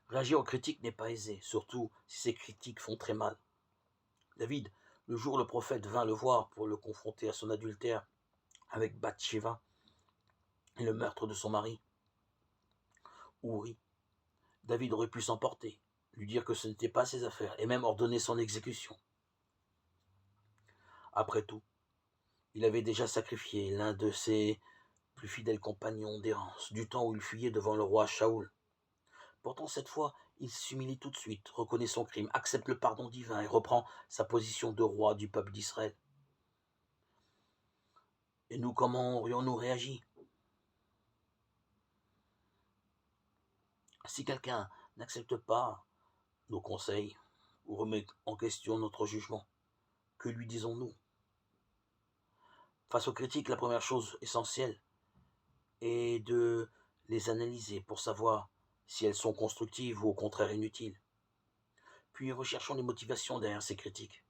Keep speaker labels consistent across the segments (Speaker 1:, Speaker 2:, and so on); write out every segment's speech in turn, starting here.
Speaker 1: Réagir aux critiques n'est pas aisé, surtout si ces critiques font très mal. David, le jour où le prophète vint le voir pour le confronter à son adultère avec Bathsheba et le meurtre de son mari, Ouri, David aurait pu s'emporter, lui dire que ce n'était pas ses affaires, et même ordonner son exécution. Après tout, il avait déjà sacrifié l'un de ses plus fidèles compagnons d'errance, du temps où il fuyait devant le roi Shaoul. Pourtant, cette fois, il s'humilie tout de suite, reconnaît son crime, accepte le pardon divin et reprend sa position de roi du peuple d'Israël. Et nous, comment aurions-nous réagi? Si quelqu'un n'accepte pas nos conseils ou remet en question notre jugement, que lui disons-nous? Face aux critiques, la première chose essentielle est de les analyser pour savoir si elles sont constructives ou au contraire inutiles. Puis recherchons les motivations derrière ces critiques.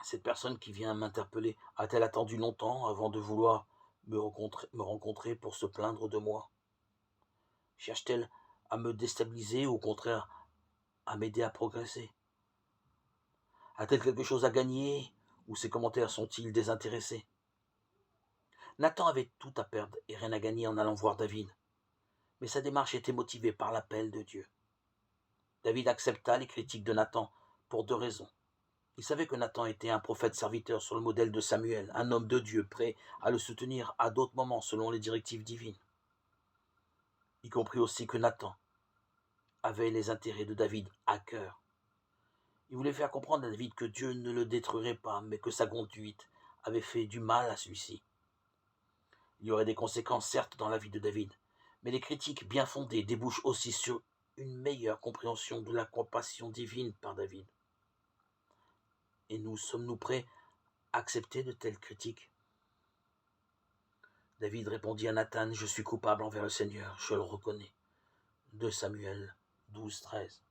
Speaker 1: Cette personne qui vient m'interpeller a-t-elle attendu longtemps avant de vouloir me rencontrer pour se plaindre de moi? Cherche-t-elle à me déstabiliser ou au contraire à m'aider à progresser? A-t-elle quelque chose à gagner ou ses commentaires sont-ils désintéressés? Nathan avait tout à perdre et rien à gagner en allant voir David, mais sa démarche était motivée par l'appel de Dieu. David accepta les critiques de Nathan pour deux raisons. Il savait que Nathan était un prophète serviteur sur le modèle de Samuel, un homme de Dieu prêt à le soutenir à d'autres moments selon les directives divines. Il comprit aussi que Nathan avait les intérêts de David à cœur. Il voulait faire comprendre à David que Dieu ne le détruirait pas, mais que sa conduite avait fait du mal à celui-ci. Il y aurait des conséquences certes dans la vie de David, mais les critiques bien fondées débouchent aussi sur une meilleure compréhension de la compassion divine par David. Et nous sommes-nous prêts à accepter de telles critiques? David répondit à Nathan, je suis coupable envers le Seigneur, je le reconnais. 2 Samuel 12, 13.